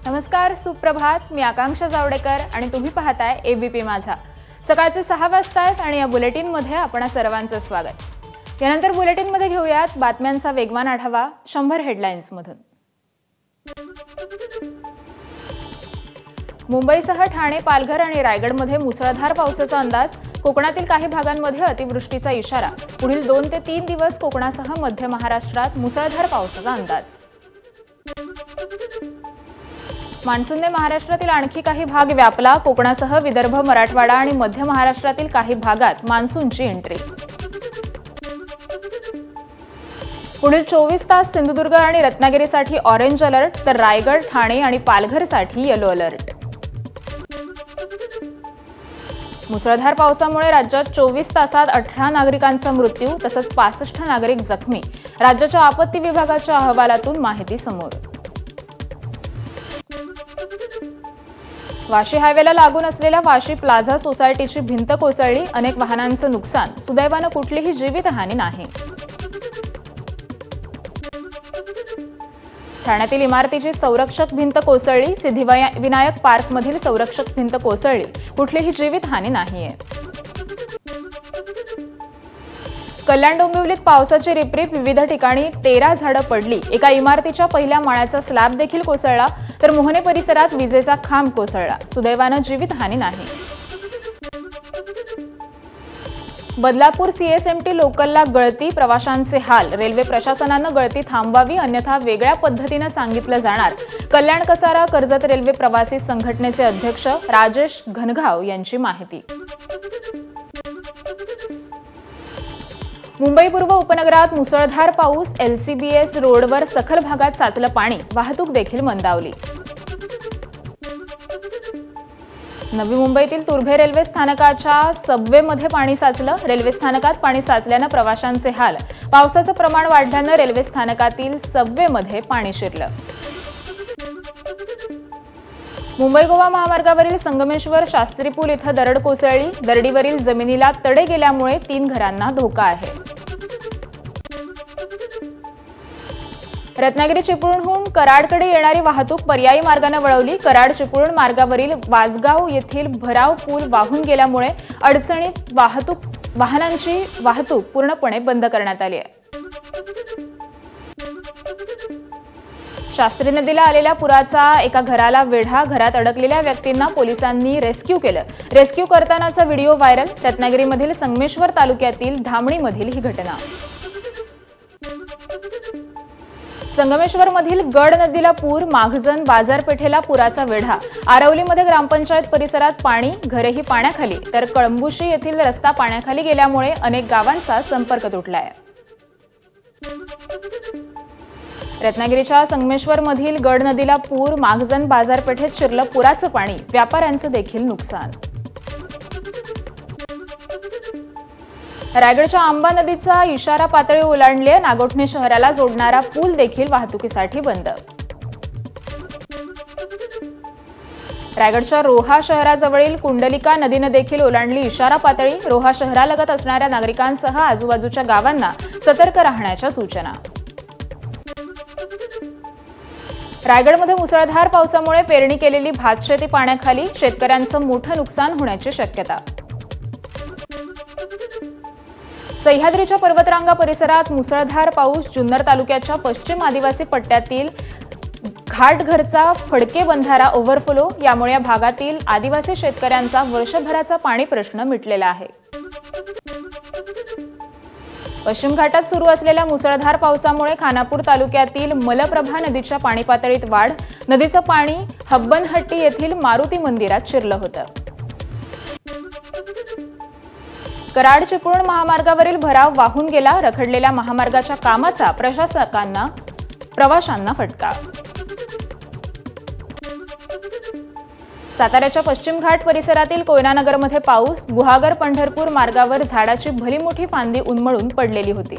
नमस्कार, सुप्रभात. मी आकांक्षा जावडेकर आणि तुम्ही पाहताय एबीपी माझा. सकाळचे 6 वाजता आहेत आणि या बुलेटिनमध्ये आपणा सर्वांचं स्वागत. यानंतर बुलेटिनमध्ये घेऊयात बातम्यांचा वेगवान आढावा 100 हेडलाईन्समधून. मुंबईसह ठाणे, पालघर आणि रायगडमध्ये मुसळधार पावसाचा अंदाज. कोकणातील काही भागांमध्ये अतिवृष्टीचा इशारा. पुढील 2 ते 3 दिवस कोकणासह मध्य महाराष्ट्रात मुसळधार पावसाचा अंदाज. मान्सूनने महाराष्ट्रातील आणखी काही भाग व्यापला. कोकणासह विदर्भ, मराठवाडा आणि मध्य महाराष्ट्रातील काही भागात मान्सूनची एंट्री. पुढील 24 तास सिंधुदुर्ग आणि रत्नागिरीसाठी ऑरेंज अलर्ट, तर रायगड, ठाणे आणि पालघरसाठी येलो अलर्ट. मुसळधार पावसामुळे राज्यात 24 तासात 18 नागरिकांचा मृत्यू तसंच 65 नागरिक जखमी. राज्याच्या आपत्ती विभागाच्या अहवालातून माहिती समोर. वाशी हायवेला लागून असलेल्या वाशी प्लाझा सोसायटीची भिंत कोसळली. अनेक वाहनांचं नुकसान. सुदैवानं कुठलीही जीवितहानी नाही. ठाण्यातील इमारतीची संरक्षक भिंत कोसळली. सिद्धिविनायक पार्कमधील संरक्षक भिंत कोसळली. कुठलीही जीवितहानी नाहीये. कल्याण डोंबिवलीत पावसाची रिपरिप. विविध ठिकाणी 13 झाडं पडली. एका इमारतीच्या पहिल्या माळ्याचा स्लॅब देखील कोसळला, तर मोहने परिसरात विजेचा खांब कोसळला. सुदैवानं जीवितहानी नाही. बदलापूर सीएसएमटी लोकलला गळती. प्रवाशांचे हाल. रेल्वे प्रशासनानं गळती थांबवावी, अन्यथा वेगळ्या पद्धतीनं सांगितलं जाणार. कल्याण कसारा कर्जत रेल्वे प्रवासी संघटनेचे अध्यक्ष राजेश घनघाव यांची माहिती. मुंबई पूर्व उपनगरात मुसळधार पाऊस. एलसीबीएस रोडवर सखल भागात साचलं पाणी. वाहतूक देखील मंदावली. नवी मुंबईतील तुर्भे रेल्वे स्थानकाच्या सबवेमध्ये पाणी साचलं. रेल्वे स्थानकात पाणी साचल्यानं प्रवाशांचे हाल. पावसाचं प्रमाण वाढल्यानं रेल्वे स्थानकातील सबवेमध्ये पाणी शिरलं. मुंबई गोवा महामार्गावरील संगमेश्वर शास्त्री पूल इथं दरड कोसळली. दरडीवरील जमिनीला तडे गेल्यामुळे 3 घरांना धोका आहे. रत्नागिरी चिपळूणहून कराडकडे येणारी वाहतूक पर्यायी मार्गाने वळवली. कराड चिपळूण मार्गावरील वाजगाव येथील भराव पूल वाहून गेल्यामुळे अडचणीत वाहनांची वाहतूक पूर्णपणे बंद करण्यात आली आहे. शास्त्री नदीला आलेल्या पुराचा एका घराला वेढा. घरात अडकलेल्या व्यक्तींना पोलिसांनी रेस्क्यू केलं. रेस्क्यू करतानाचा व्हिडिओ व्हायरल. रत्नागिरीमधील संगमेश्वर तालुक्यातील धामणीमधील ही घटना. संगमेश्वरमधील गड नदीला पूर. माघजन बाजारपेठेला पुराचा वेढा. आरवलीमध्ये ग्रामपंचायत परिसरात पाणी. घरेही पाण्याखाली, तर कळंबुशी येथील रस्ता पाण्याखाली गेल्यामुळे अनेक गावांचा संपर्क तुटलाय. रत्नागिरीच्या संगमेश्वरमधील गड नदीला पूर. माघजन बाजारपेठेत शिरलं पुराचं पाणी. व्यापाऱ्यांचं देखील नुकसान. रायगडच्या आंबा नदीचा इशारा पातळी ओलांडली. नागोठणे शहराला जोडणारा पूल देखील वाहतुकीसाठी बंद. रायगडच्या रोहा शहराजवळील कुंडलिका नदीनं देखील ओलांडली इशारा पातळी. रोहा शहरालगत असणाऱ्या नागरिकांसह आजूबाजूच्या गावांना सतर्क राहण्याच्या सूचना. रायगडमध्ये मुसळधार पावसामुळे पेरणी केलेली भातशेती पाण्याखाली. शेतकऱ्यांचं मोठं नुकसान होण्याची शक्यता. सह्याद्रीच्या पर्वतरांगा परिसरात मुसळधार पाऊस. जुन्नर तालुक्याच्या पश्चिम आदिवासी पट्ट्यातील घाटघरचा फडके बंधारा ओव्हरफ्लो. यामुळे या भागातील आदिवासी शेतकऱ्यांचा वर्षभराचा पाणी प्रश्न मिटलेला आहे. पश्चिम घाटात सुरू असलेल्या मुसळधार पावसामुळे खानापूर तालुक्यातील मलप्रभा नदीच्या पाणी पातळीत वाढ. नदीचं पाणी हब्बनहट्टी येथील मारुती मंदिरात शिरलं होतं. कराड चिपळूण महामार्गावरील भराव वाहून गेला. रखडलेल्या महामार्गाच्या कामाचा प्रवाशांना फटका. साताऱ्याच्या पश्चिम घाट परिसरातील कोयनानगरमध्ये पाऊस. गुहागर पंढरपूर मार्गावर झाडाची भली मोठी फांदी उन्मळून पडलेली होती.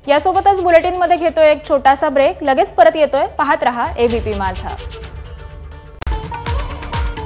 यासोबतच बुलेटिनमध्ये घेतोय एक छोटासा ब्रेक. लगेच परत येतोय. पाहत रहा एबीपी माझा.